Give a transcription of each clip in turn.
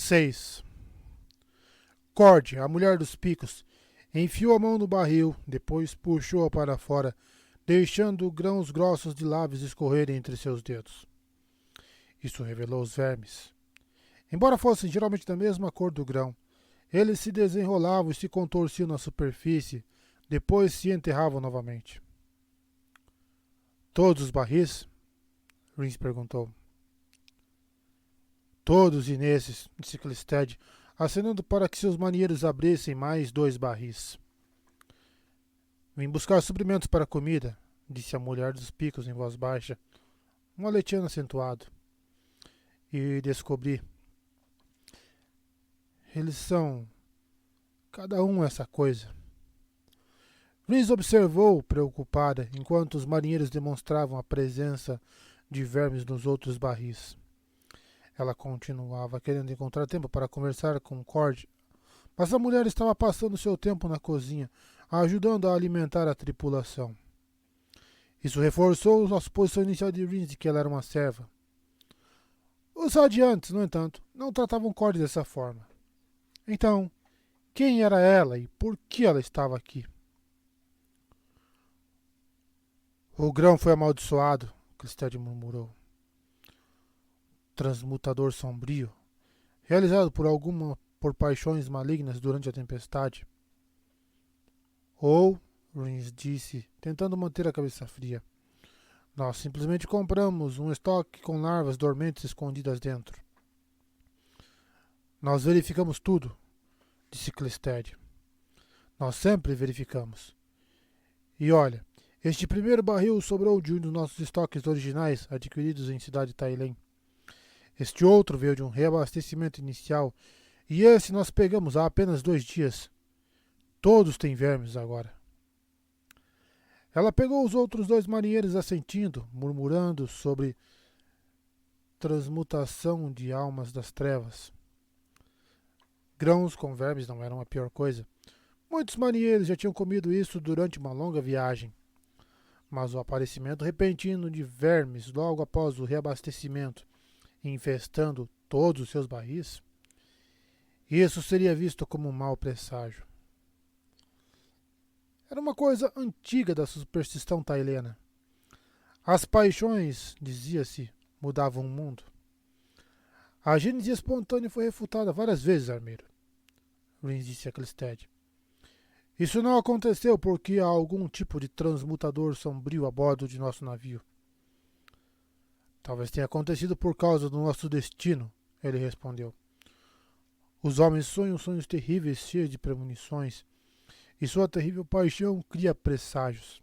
6. Cord, a mulher dos picos, enfiou a mão no barril, depois puxou-a para fora, deixando grãos grossos de lábios escorrerem entre seus dedos. Isso revelou os vermes. Embora fossem geralmente da mesma cor do grão, eles se desenrolavam e se contorciam na superfície, depois se enterravam novamente. Todos os barris? Rins perguntou. Todos e nesses, disse Clisted, acenando para que seus marinheiros abrissem mais 2 barris. Vim buscar suprimentos para a comida, disse a mulher dos picos em voz baixa, um aletiano acentuado. E descobri. Eles são, cada um essa coisa. Rins observou, preocupada, enquanto os marinheiros demonstravam a presença de vermes nos outros barris. Ela continuava querendo encontrar tempo para conversar com Cord, mas a mulher estava passando seu tempo na cozinha, ajudando a alimentar a tripulação. Isso reforçou a suposição inicial de Rins de que ela era uma serva. Os radiantes, no entanto, não tratavam Cord dessa forma. Então, quem era ela e por que ela estava aqui? O grão foi amaldiçoado, Clisted murmurou. Transmutador sombrio, realizado por paixões malignas durante a tempestade. Ou, Rins disse, tentando manter a cabeça fria, nós simplesmente compramos um estoque com larvas dormentes escondidas dentro. Nós verificamos tudo, disse Clisted. Nós sempre verificamos. E olha, este primeiro barril sobrou de um dos nossos estoques originais adquiridos em Cidade Tailém. Este outro veio de um reabastecimento inicial, e esse nós pegamos há apenas 2 dias. Todos têm vermes agora. Ela pegou os outros 2 marinheiros assentindo, murmurando sobre transmutação de almas das trevas. Grãos com vermes não eram a pior coisa. Muitos marinheiros já tinham comido isso durante uma longa viagem. Mas o aparecimento repentino de vermes logo após o reabastecimento, infestando todos os seus barris, isso seria visto como um mau presságio. Era uma coisa antiga da superstição tailena. As paixões, dizia-se, mudavam o mundo. A gênese espontânea foi refutada várias vezes, armeiro. Rins disse a Clisted. Isso não aconteceu porque há algum tipo de transmutador sombrio a bordo de nosso navio. Talvez tenha acontecido por causa do nosso destino, ele respondeu. Os homens sonham sonhos terríveis, cheios de premonições, e sua terrível paixão cria presságios.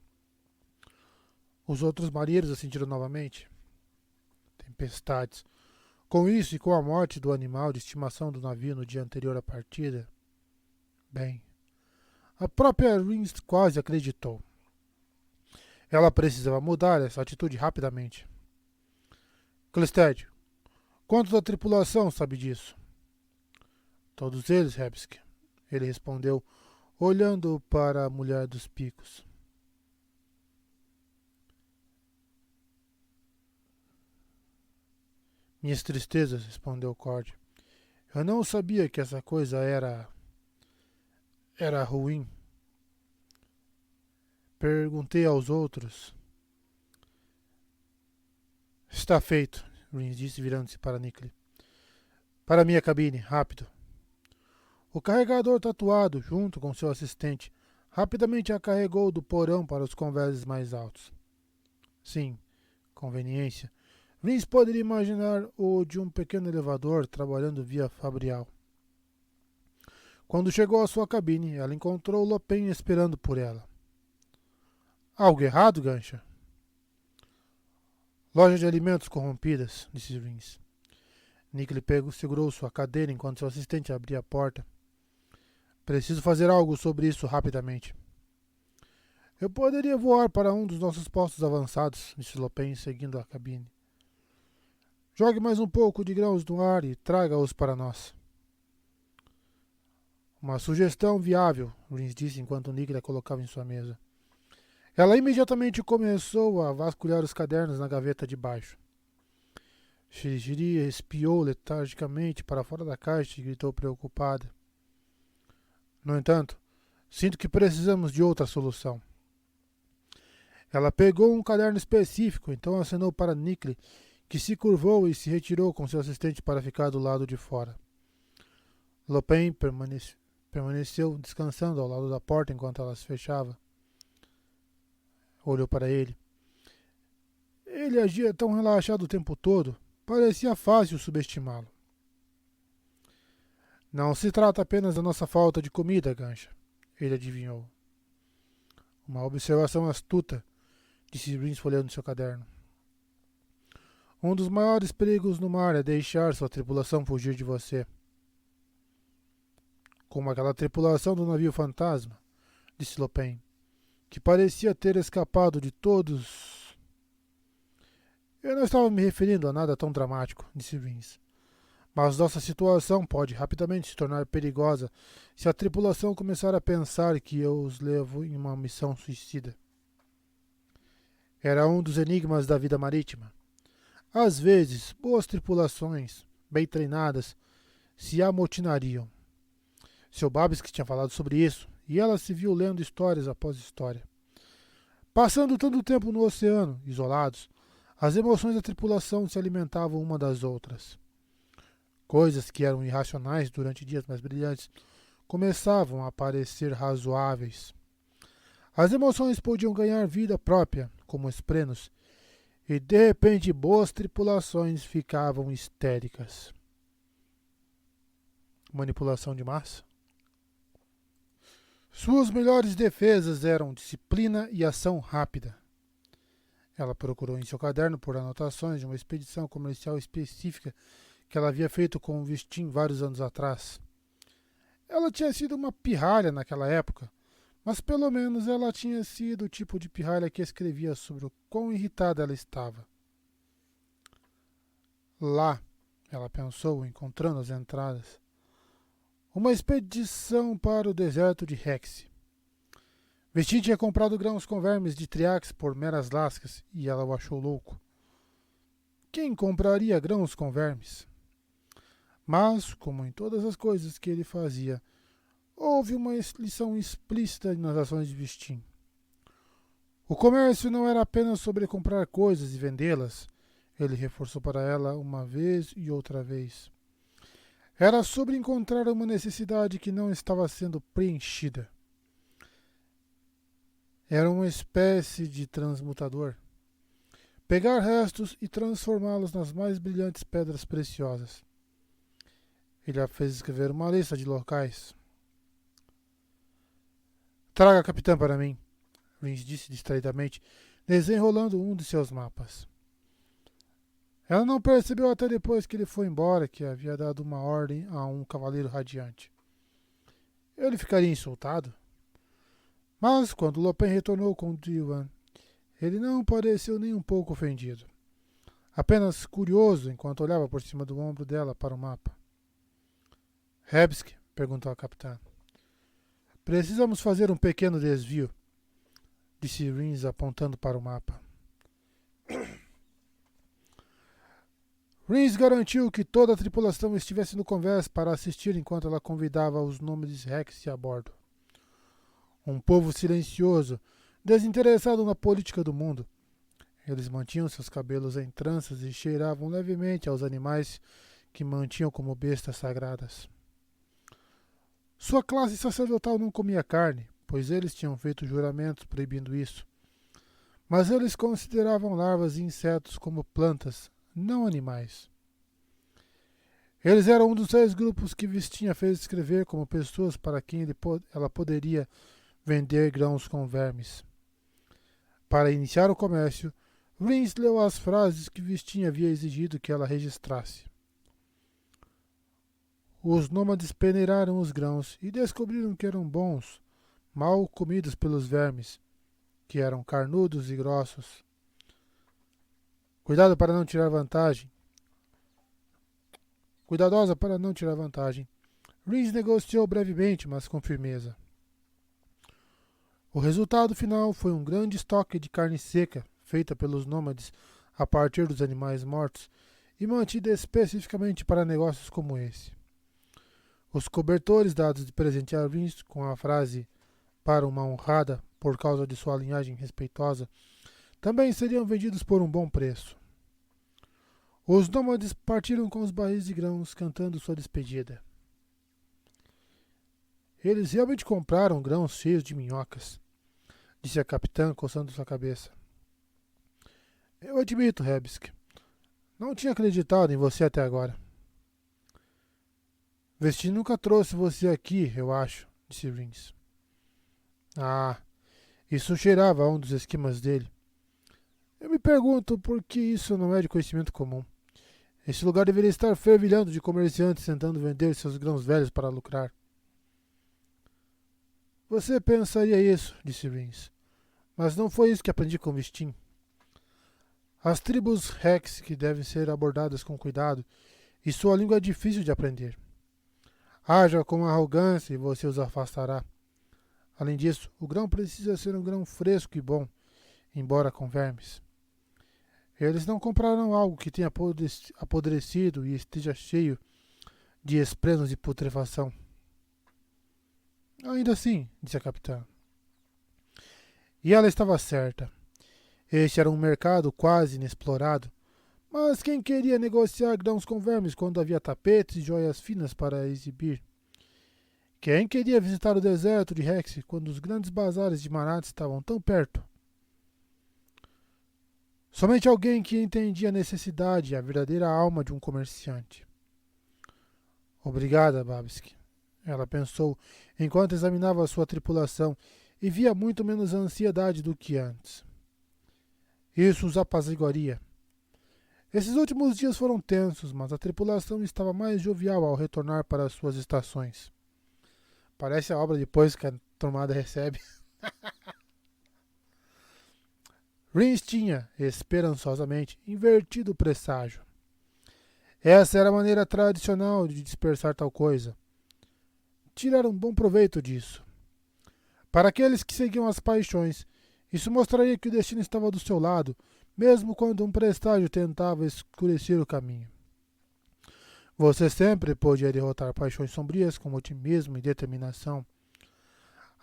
Os outros marinheiros assentiram novamente. Tempestades. Com isso e com a morte do animal de estimação do navio no dia anterior à partida, bem, a própria Rins quase acreditou. Ela precisava mudar essa atitude rapidamente. Clisted, quanto da tripulação sabe disso? Todos eles, Hebsk, ele respondeu, olhando para a mulher dos picos. Minhas tristezas, respondeu Cord. Eu não sabia que essa coisa era ruim. Perguntei aos outros. Está feito, Rins disse, virando-se para Nikli. Para minha cabine, rápido. O carregador tatuado, junto com seu assistente, rapidamente a carregou do porão para os convéses mais altos. Sim, conveniência. Rins poderia imaginar o de um pequeno elevador trabalhando via Fabrial. Quando chegou à sua cabine, ela encontrou Lopen esperando por ela. Algo errado, Gancha? Loja de alimentos corrompidas, disse Rins. Nikli segurou sua cadeira enquanto seu assistente abria a porta. Preciso fazer algo sobre isso rapidamente. Eu poderia voar para um dos nossos postos avançados, disse Lopen, seguindo a cabine. Jogue mais um pouco de grãos no ar e traga-os para nós. Uma sugestão viável, Rins disse enquanto Nikli a colocava em sua mesa. Ela imediatamente começou a vasculhar os cadernos na gaveta de baixo. Shirishiri espiou letargicamente para fora da caixa e gritou preocupada. No entanto, sinto que precisamos de outra solução. Ela pegou um caderno específico, então acenou para Nikli, que se curvou e se retirou com seu assistente para ficar do lado de fora. Lupin permaneceu descansando ao lado da porta enquanto ela se fechava. Olhou para ele. Ele agia tão relaxado o tempo todo, parecia fácil subestimá-lo. Não se trata apenas da nossa falta de comida, Gansha, ele adivinhou. Uma observação astuta, disse Rins folheando seu caderno. Um dos maiores perigos no mar é deixar sua tripulação fugir de você. Como aquela tripulação do navio fantasma, disse Lupin, que parecia ter escapado de todos. Eu não estava me referindo a nada tão dramático, disse Rins. Mas nossa situação pode rapidamente se tornar perigosa se a tripulação começar a pensar que eu os levo em uma missão suicida. Era um dos enigmas da vida marítima. Às vezes, boas tripulações, bem treinadas, se amotinariam. Seu Babisky tinha falado sobre isso, e ela se viu lendo histórias após história. Passando tanto tempo no oceano, isolados, as emoções da tripulação se alimentavam uma das outras. Coisas que eram irracionais durante dias mais brilhantes começavam a parecer razoáveis. As emoções podiam ganhar vida própria, como esprenos, e de repente boas tripulações ficavam histéricas. Manipulação de massa? Suas melhores defesas eram disciplina e ação rápida. Ela procurou em seu caderno por anotações de uma expedição comercial específica que ela havia feito com o Vistim vários anos atrás. Ela tinha sido uma pirralha naquela época, mas pelo menos ela tinha sido o tipo de pirralha que escrevia sobre o quão irritada ela estava. Lá, ela pensou, encontrando as entradas. Uma expedição para o deserto de Rex. Vistim tinha comprado grãos com vermes de Triax por meras lascas e ela o achou louco. Quem compraria grãos com vermes? Mas, como em todas as coisas que ele fazia, houve uma lição explícita nas ações de Vistim. O comércio não era apenas sobre comprar coisas e vendê-las, ele reforçou para ela uma vez e outra vez. Era sobre encontrar uma necessidade que não estava sendo preenchida. Era uma espécie de transmutador. Pegar restos e transformá-los nas mais brilhantes pedras preciosas. Ele a fez escrever uma lista de locais. Traga a capitã para mim, Rins disse distraidamente, desenrolando um de seus mapas. Ela não percebeu até depois que ele foi embora que havia dado uma ordem a um cavaleiro radiante. Ele ficaria insultado? Mas, quando Lupin retornou com Diwan, ele não pareceu nem um pouco ofendido. Apenas curioso enquanto olhava por cima do ombro dela para o mapa. Hebsky, perguntou a capitã. Precisamos fazer um pequeno desvio, disse Rins apontando para o mapa. Rins garantiu que toda a tripulação estivesse no convés para assistir enquanto ela convidava os nômades Rex a bordo. Um povo silencioso, desinteressado na política do mundo. Eles mantinham seus cabelos em tranças e cheiravam levemente aos animais que mantinham como bestas sagradas. Sua classe sacerdotal não comia carne, pois eles tinham feito juramentos proibindo isso. Mas eles consideravam larvas e insetos como plantas, não animais. Eles eram um dos 6 grupos que Vistinha fez escrever como pessoas para quem ela poderia vender grãos com vermes. Para iniciar o comércio, Rins leu as frases que Vistinha havia exigido que ela registrasse. Os nômades peneiraram os grãos e descobriram que eram bons, mal comidos pelos vermes, que eram carnudos e grossos. Cuidadosa para não tirar vantagem, Rins negociou brevemente, mas com firmeza. O resultado final foi um grande estoque de carne seca, feita pelos nômades a partir dos animais mortos, e mantida especificamente para negócios como esse. Os cobertores dados de presente a Vince com a frase para uma honrada por causa de sua linhagem respeitosa também seriam vendidos por um bom preço. Os nômades partiram com os barris de grãos cantando sua despedida. Eles realmente compraram grãos cheios de minhocas, disse a capitã coçando sua cabeça. Eu admito, Rebsk. Não tinha acreditado em você até agora. Vesti nunca trouxe você aqui, eu acho, disse Rins. Ah, isso cheirava a um dos esquemas dele. Eu me pergunto por que isso não é de conhecimento comum. Esse lugar deveria estar fervilhando de comerciantes tentando vender seus grãos velhos para lucrar. Você pensaria isso, disse Rins. Mas não foi isso que aprendi com Vistin. As tribos Rex que devem ser abordadas com cuidado, e sua língua é difícil de aprender. Haja com arrogância e você os afastará. Além disso, o grão precisa ser um grão fresco e bom, embora com vermes. Eles não comprarão algo que tenha apodrecido e esteja cheio de esprenos de putrefação. Ainda assim, disse a capitã. E ela estava certa. Este era um mercado quase inexplorado, mas quem queria negociar grãos com vermes quando havia tapetes e joias finas para exibir? Quem queria visitar o deserto de Rex quando os grandes bazares de Marat estavam tão perto? Somente alguém que entendia a necessidade e a verdadeira alma de um comerciante. Obrigada, Babski. Ela pensou enquanto examinava a sua tripulação e via muito menos ansiedade do que antes. Isso os apaziguaria. Esses últimos dias foram tensos, mas a tripulação estava mais jovial ao retornar para as suas estações. Parece a obra depois que a tomada recebe. Rins tinha, esperançosamente, invertido o presságio. Essa era a maneira tradicional de dispersar tal coisa. Tirar um bom proveito disso. Para aqueles que seguiam as paixões, isso mostraria que o destino estava do seu lado, mesmo quando um presságio tentava escurecer o caminho. Você sempre podia derrotar paixões sombrias com otimismo e determinação.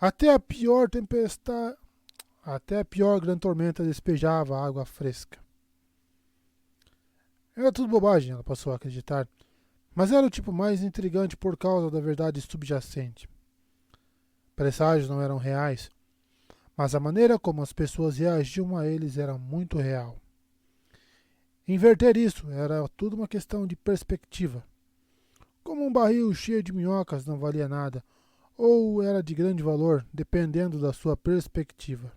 Até a pior grande tormenta despejava água fresca. Era tudo bobagem, ela passou a acreditar, mas era o tipo mais intrigante por causa da verdade subjacente. Presságios não eram reais, mas a maneira como as pessoas reagiam a eles era muito real. Inverter isso era tudo uma questão de perspectiva. Como um barril cheio de minhocas não valia nada, ou era de grande valor, dependendo da sua perspectiva.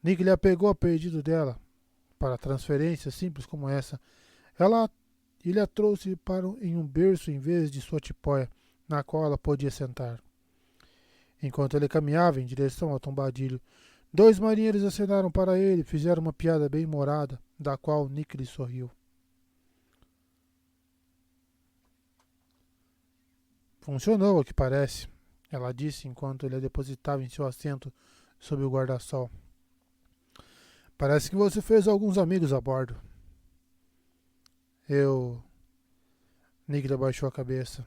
Nick lhe apegou ao pedido dela, para transferência simples como essa. Ele a trouxe em um berço em vez de sua tipóia, na qual ela podia sentar. Enquanto ele caminhava em direção ao tombadilho, 2 marinheiros acenaram para ele e fizeram uma piada bem humorada, da qual Nick lhe sorriu. Funcionou, ao que parece, ela disse enquanto ele a depositava em seu assento sob o guarda-sol. Parece que você fez alguns amigos a bordo. Nick abaixou a cabeça.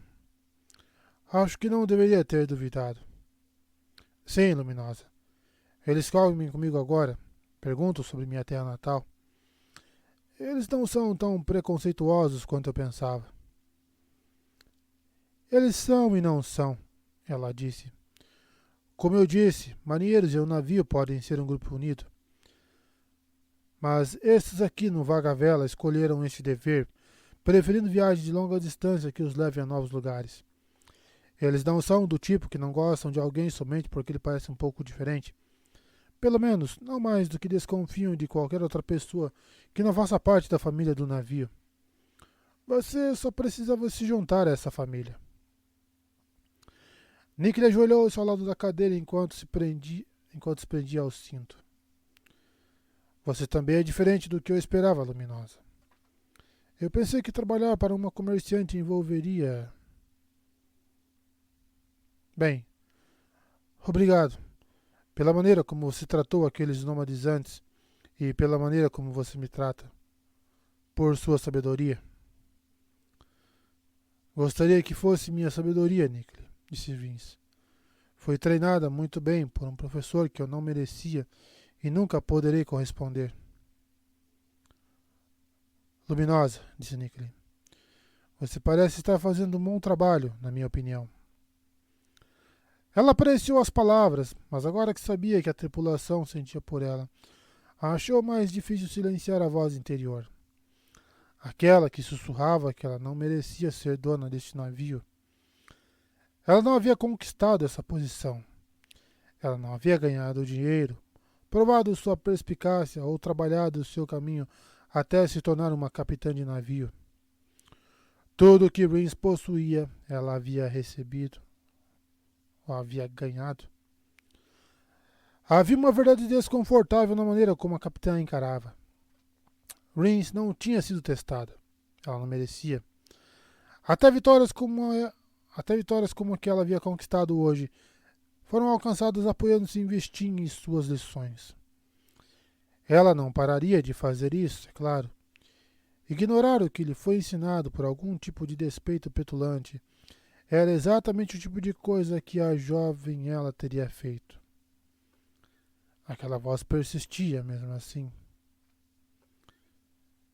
Acho que não deveria ter duvidado. Sim, Luminosa. Eles comem comigo agora. Perguntam sobre minha terra natal. Eles não são tão preconceituosos quanto eu pensava. Eles são e não são, ela disse. Como eu disse, marinheiros e um navio podem ser um grupo unido. Mas estes aqui no Vaga-Vela escolheram este dever, preferindo viagens de longa distância que os levem a novos lugares. Eles não são do tipo que não gostam de alguém somente porque ele parece um pouco diferente. Pelo menos, não mais do que desconfiam de qualquer outra pessoa que não faça parte da família do navio. Você só precisava se juntar a essa família. Nick ajoelhou-se ao lado da cadeira enquanto se prendia ao cinto. Você também é diferente do que eu esperava, Luminosa. Eu pensei que trabalhar para uma comerciante envolveria... Bem, obrigado pela maneira como você tratou aqueles nômades antes e pela maneira como você me trata. por sua sabedoria. Gostaria que fosse minha sabedoria, Nikley, disse Vince. Foi treinada muito bem por um professor que eu não merecia e nunca poderei corresponder. Luminosa, disse Nikley. Você parece estar fazendo um bom trabalho, na minha opinião. Ela apreciou as palavras, mas agora que sabia que a tripulação sentia por ela, achou mais difícil silenciar a voz interior. Aquela que sussurrava que ela não merecia ser dona deste navio. Ela não havia conquistado essa posição. Ela não havia ganhado dinheiro, provado sua perspicácia ou trabalhado o seu caminho até se tornar uma capitã de navio. Tudo o que Rins possuía, ela havia recebido, ou havia ganhado. Havia uma verdade desconfortável na maneira como a capitã a encarava. Rins não tinha sido testada. Ela não merecia. Até vitórias como a que ela havia conquistado hoje foram alcançadas apoiando-se em Vestin e suas lições. Ela não pararia de fazer isso, é claro. Ignorar o que lhe foi ensinado por algum tipo de despeito petulante era exatamente o tipo de coisa que a jovem ela teria feito. Aquela voz persistia mesmo assim.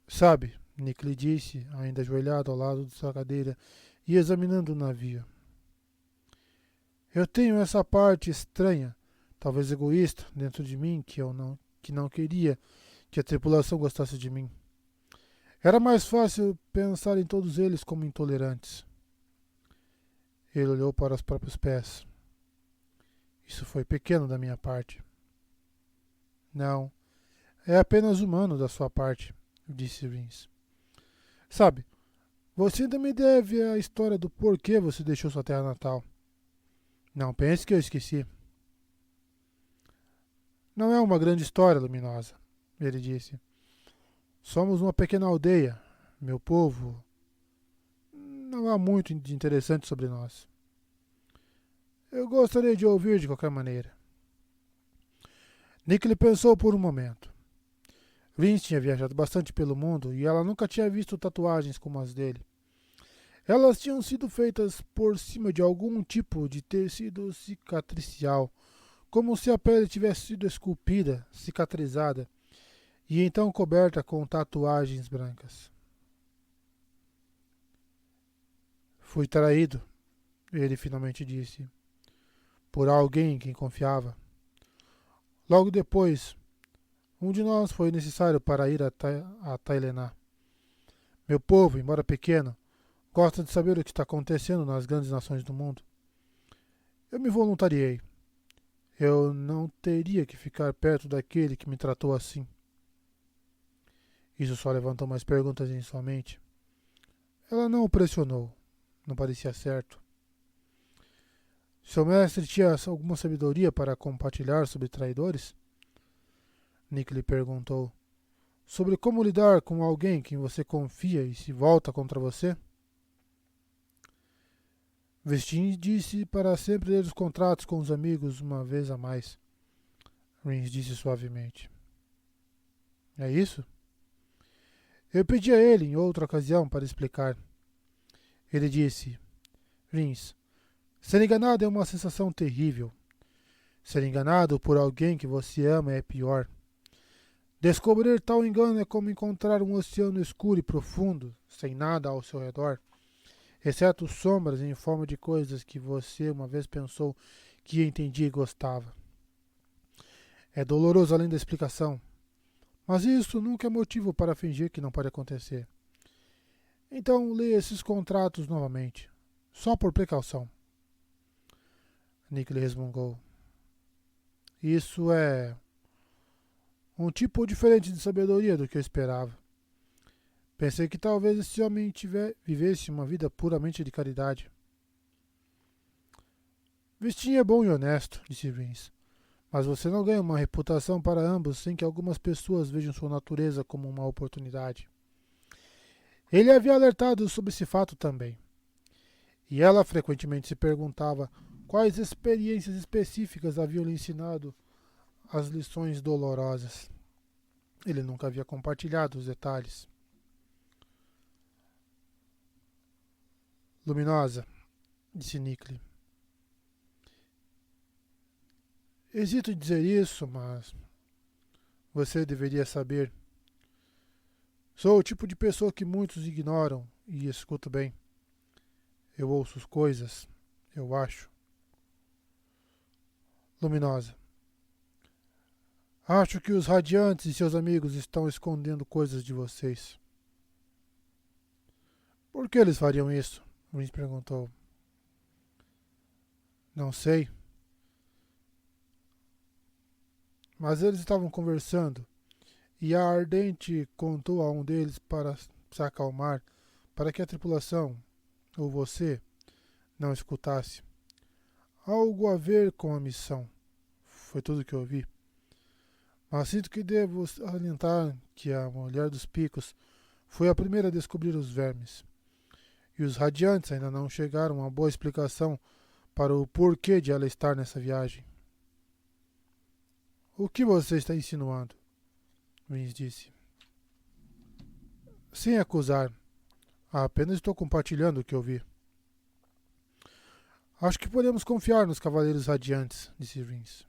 Sabe, Nick lhe disse, ainda ajoelhado ao lado de sua cadeira e examinando o navio. Eu tenho essa parte estranha, talvez egoísta, dentro de mim que não queria que a tripulação gostasse de mim. Era mais fácil pensar em todos eles como intolerantes. Ele olhou para os próprios pés. Isso foi pequeno da minha parte. Não, é apenas humano da sua parte, disse Rins. Sabe, você ainda me deve a história do porquê você deixou sua terra natal. Não pense que eu esqueci. Não é uma grande história, Luminosa, ele disse. Somos uma pequena aldeia, meu povo. Não há muito de interessante sobre nós. Eu gostaria de ouvir de qualquer maneira. Nick pensou por um momento. Vince tinha viajado bastante pelo mundo e ela nunca tinha visto tatuagens como as dele. Elas tinham sido feitas por cima de algum tipo de tecido cicatricial, como se a pele tivesse sido esculpida, cicatrizada, e então coberta com tatuagens brancas. Fui traído, ele finalmente disse, por alguém em quem confiava. Logo depois, um de nós foi necessário para ir a Tailená. Meu povo, embora pequeno, gosta de saber o que está acontecendo nas grandes nações do mundo. Eu me voluntariei. Eu não teria que ficar perto daquele que me tratou assim. Isso só levantou mais perguntas em sua mente. Ela não o pressionou. Não parecia certo. Seu mestre tinha alguma sabedoria para compartilhar sobre traidores? Nick lhe perguntou. Sobre como lidar com alguém em quem você confia e se volta contra você? Vestin disse para sempre ler os contratos com os amigos uma vez a mais. Rins disse suavemente. É isso? Eu pedi a ele em outra ocasião para explicar. Ele disse, Rins, ser enganado é uma sensação terrível. Ser enganado por alguém que você ama é pior. Descobrir tal engano é como encontrar um oceano escuro e profundo, sem nada ao seu redor, exceto sombras em forma de coisas que você uma vez pensou que entendia e gostava. É doloroso além da explicação, mas isso nunca é motivo para fingir que não pode acontecer. Então leia esses contratos novamente, só por precaução. Nick resmungou. Isso é um tipo diferente de sabedoria do que eu esperava. Pensei que talvez esse homem vivesse uma vida puramente de caridade. Vestin é bom e honesto, disse Vince, mas você não ganha uma reputação para ambos sem que algumas pessoas vejam sua natureza como uma oportunidade. Ele havia alertado sobre esse fato também. E ela frequentemente se perguntava quais experiências específicas haviam lhe ensinado as lições dolorosas. Ele nunca havia compartilhado os detalhes. Luminosa, disse Nikley. Hesito em dizer isso, mas você deveria saber. Sou o tipo de pessoa que muitos ignoram e escuto bem. Eu ouço as coisas, eu acho. Luminosa. Acho que os Radiantes e seus amigos estão escondendo coisas de vocês. Por que eles fariam isso? Vince perguntou. Não sei. Mas eles estavam conversando e a Ardente contou a um deles para se acalmar, para que a tripulação, ou você, não escutasse. Algo a ver com a missão. Foi tudo que eu ouvi. Mas sinto que devo alientar que a mulher dos picos foi a primeira a descobrir os vermes. E os Radiantes ainda não chegaram a uma boa explicação para o porquê de ela estar nessa viagem. O que você está insinuando? Vince disse. Sem acusar. Apenas estou compartilhando o que ouvi. Acho que podemos confiar nos Cavaleiros Radiantes, disse Vince.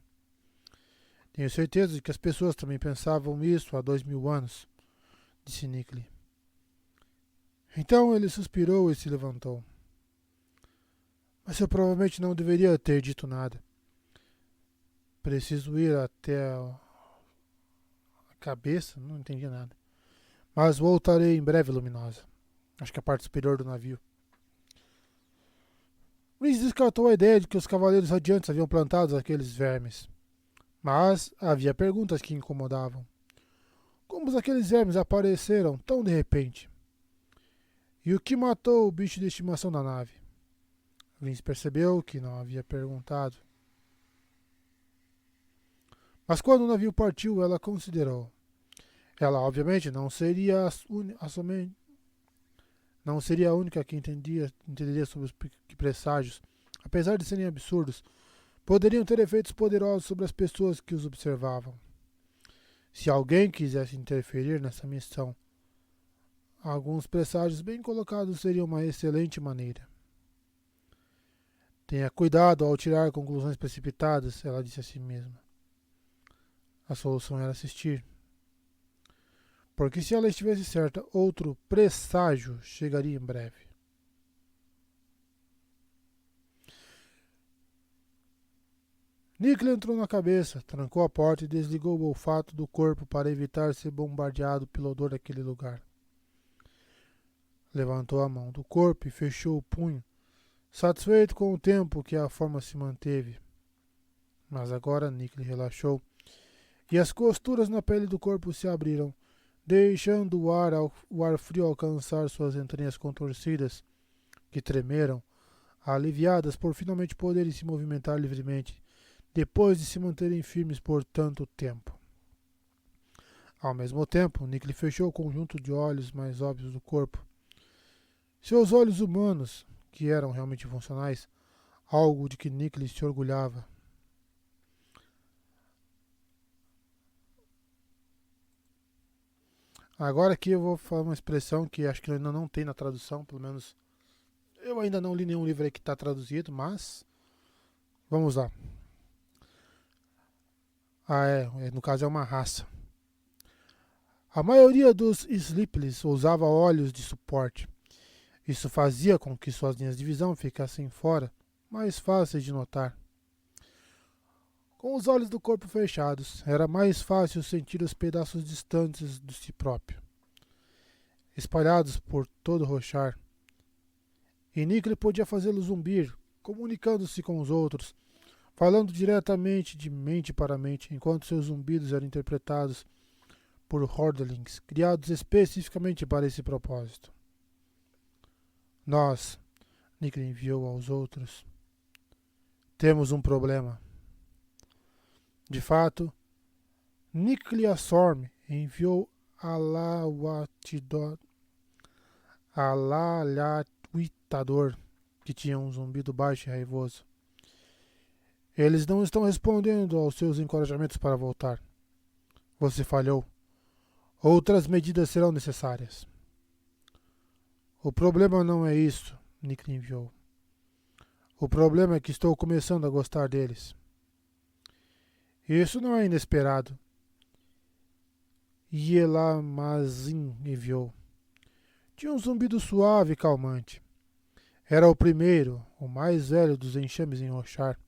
Tenho certeza de que as pessoas também pensavam isso há 2000 anos, disse Nikley. Então ele suspirou e se levantou. Mas eu provavelmente não deveria ter dito nada. Preciso ir até a cabeça? Não entendi nada. Mas voltarei em breve, Luminosa. Acho que a parte superior do navio. Vince descartou a ideia de que os Cavaleiros Radiantes haviam plantado aqueles vermes. Mas havia perguntas que incomodavam. Como aqueles vermes apareceram tão de repente? E o que matou o bicho de estimação da nave? Vince percebeu que não havia perguntado. Mas quando o navio partiu, ela considerou. Ela, obviamente, não seria a única que entenderia sobre os presságios. Apesar de serem absurdos, poderiam ter efeitos poderosos sobre as pessoas que os observavam. Se alguém quisesse interferir nessa missão, alguns presságios bem colocados seriam uma excelente maneira. Tenha cuidado ao tirar conclusões precipitadas, ela disse a si mesma. A solução era assistir. Porque se ela estivesse certa, outro presságio chegaria em breve. Nikley entrou na cabeça, trancou a porta e desligou o olfato do corpo para evitar ser bombardeado pelo odor daquele lugar. Levantou a mão do corpo e fechou o punho, satisfeito com o tempo que a forma se manteve. Mas agora Nikley relaxou e as costuras na pele do corpo se abriram, deixando o ar frio alcançar suas entranhas contorcidas, que tremeram, aliviadas por finalmente poderem se movimentar livremente, depois de se manterem firmes por tanto tempo. Ao mesmo tempo, Nikley fechou o conjunto de olhos mais óbvios do corpo. Seus olhos humanos, que eram realmente funcionais, algo de que Nikley se orgulhava. Agora aqui eu vou falar uma expressão que acho que ainda não tem na tradução, pelo menos eu ainda não li nenhum livro aí que está traduzido, mas vamos lá. No caso é uma raça. A maioria dos Sleepless usava olhos de suporte. Isso fazia com que suas linhas de visão ficassem fora, mais fáceis de notar. Com os olhos do corpo fechados, era mais fácil sentir os pedaços distantes de si próprio, espalhados por todo o rochar. E Nikley podia fazê-los zumbir, comunicando-se com os outros, falando diretamente de mente para mente, enquanto seus zumbidos eram interpretados por Hordelings, criados especificamente para esse propósito. Nós, Nikley enviou aos outros, temos um problema. De fato, Nicliasorm enviou Alalatuitador, que tinha um zumbido baixo e raivoso. Eles não estão respondendo aos seus encorajamentos para voltar. Você falhou. Outras medidas serão necessárias. O problema não é isso, Nick enviou. O problema é que estou começando a gostar deles. Isso não é inesperado. Yelamazin enviou. Tinha um zumbido suave e calmante. Era o primeiro, o mais velho dos enxames em Rochar.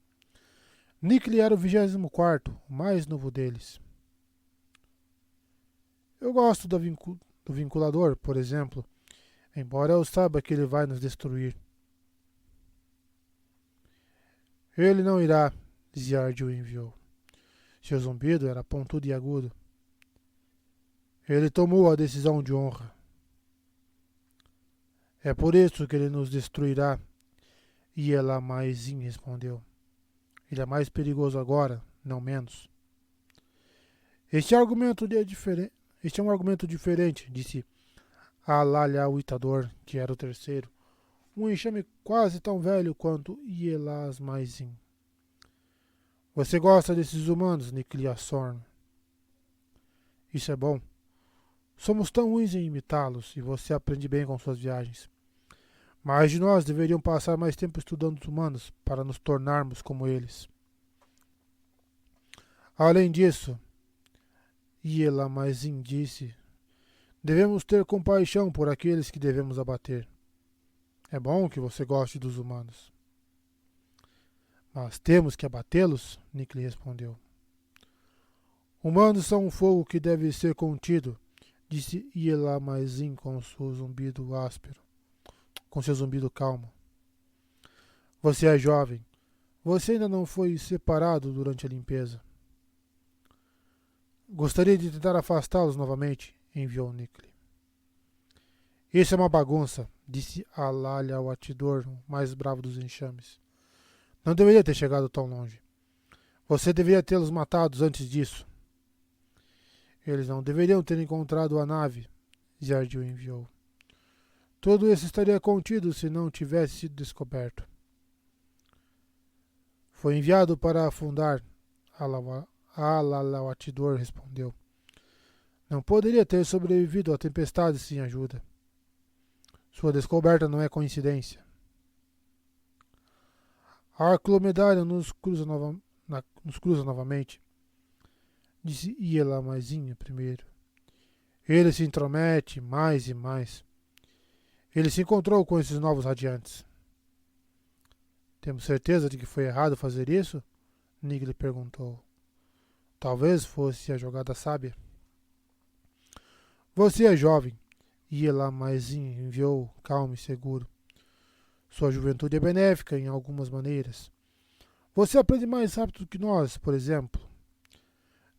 Nikli era o 24º, o mais novo deles. Eu gosto do vinculador, por exemplo, embora eu saiba que ele vai nos destruir. Ele não irá, Ziardio enviou. Seu zumbido era pontudo e agudo. Ele tomou a decisão de honra. É por isso que ele nos destruirá. E Yelamazin respondeu. Ele é mais perigoso agora, não menos. Este é um argumento diferente, disse Alalia o Itador, que era o terceiro, um enxame quase tão velho quanto Yelamazin. Você gosta desses humanos, Nikliasorn? Isso é bom. Somos tão ruins em imitá-los e você aprende bem com suas viagens. Mas de nós deveriam passar mais tempo estudando os humanos para nos tornarmos como eles. Além disso, Yelamazin disse, devemos ter compaixão por aqueles que devemos abater. É bom que você goste dos humanos. Mas temos que abatê-los? Nikli respondeu. Humanos são um fogo que deve ser contido, disse Yelamazin com seu zumbido áspero, com seu zumbido calmo. Você é jovem. Você ainda não foi separado durante a limpeza. Gostaria de tentar afastá-los novamente, enviou Nikli. Isso é uma bagunça, disse Alalia o Atidor, o mais bravo dos enxames. Não deveria ter chegado tão longe. Você deveria tê-los matados antes disso. Eles não deveriam ter encontrado a nave, Ziardio enviou. Tudo isso estaria contido se não tivesse sido descoberto. Foi enviado para afundar, Alalawatidor respondeu. Não poderia ter sobrevivido à tempestade sem ajuda. Sua descoberta não é coincidência. A Arclomedária nos cruza novamente, disse Yelamazin primeiro. Ele se intromete mais e mais. Ele se encontrou com esses novos radiantes. Temos certeza de que foi errado fazer isso? Nikli perguntou. Talvez fosse a jogada sábia. Você é jovem. Yelamazin enviou calmo e seguro. Sua juventude é benéfica em algumas maneiras. Você aprende mais rápido que nós, por exemplo.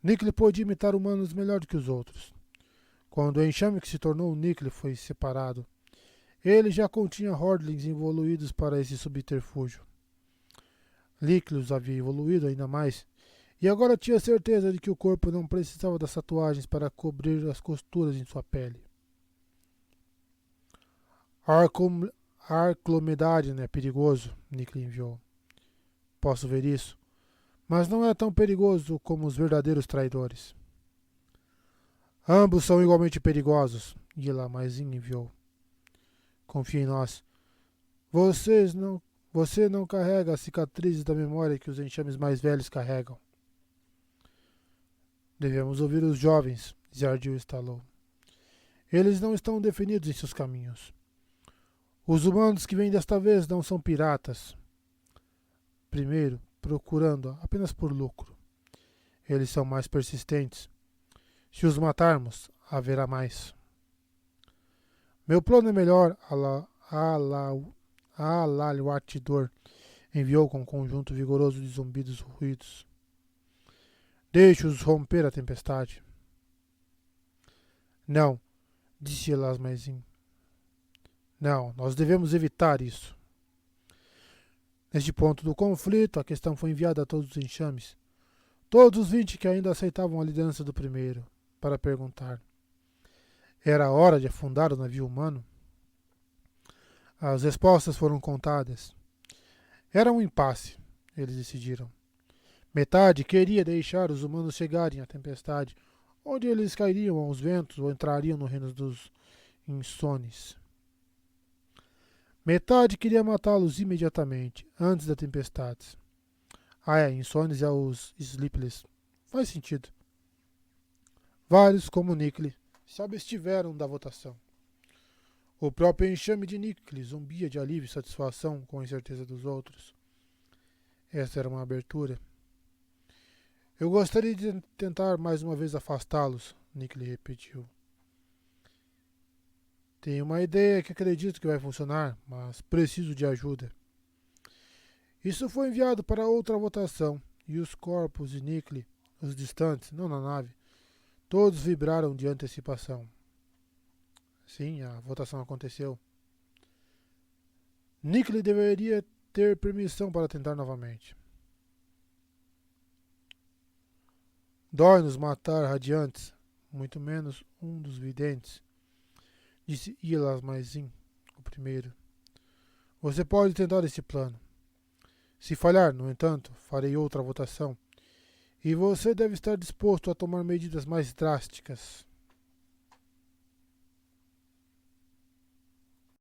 Nikli pôde imitar humanos melhor do que os outros. Quando o enxame que se tornou Nikli foi separado, ele já continha Hordlings evoluídos para esse subterfúgio. Nikli os havia evoluído ainda mais, e agora tinha certeza de que o corpo não precisava das tatuagens para cobrir as costuras em sua pele. Arclomedário é perigoso, Nikli enviou. Posso ver isso, mas não é tão perigoso como os verdadeiros traidores. Ambos são igualmente perigosos, Yelamazin enviou. Confie em nós. Você não carrega as cicatrizes da memória que os enxames mais velhos carregam. Devemos ouvir os jovens, Ziardio estalou. Eles não estão definidos em seus caminhos. Os humanos que vêm desta vez não são piratas. Primeiro, procurando apenas por lucro. Eles são mais persistentes. Se os matarmos, haverá mais. Meu plano é melhor, Alalwatidor enviou com um conjunto vigoroso de zumbidos ruídos. Deixe-os romper a tempestade. Não, disse Yelamazin. Não, nós devemos evitar isso. Neste ponto do conflito, a questão foi enviada a todos os enxames, todos os 20 que ainda aceitavam a liderança do primeiro, para perguntar. Era a hora de afundar o navio humano? As respostas foram contadas. Era um impasse, eles decidiram. Metade queria deixar os humanos chegarem à tempestade, onde eles cairiam aos ventos ou entrariam no reino dos insones. Metade queria matá-los imediatamente, antes da tempestade. Insônios e os Sleepless. Faz sentido. Vários, como Nickle, se abstiveram da votação. O próprio enxame de Nickle zumbia de alívio e satisfação com a incerteza dos outros. Essa era uma abertura. Eu gostaria de tentar mais uma vez afastá-los, Nickle repetiu. Tenho uma ideia que acredito que vai funcionar, mas preciso de ajuda. Isso foi enviado para outra votação, e os corpos de Nickle, os distantes, não na nave, todos vibraram de antecipação. Sim, a votação aconteceu. Nickle deveria ter permissão para tentar novamente. Dói-nos matar radiantes, muito menos um dos videntes, disse Ilasmazin, o primeiro. Você pode tentar esse plano. Se falhar, no entanto, farei outra votação. E você deve estar disposto a tomar medidas mais drásticas.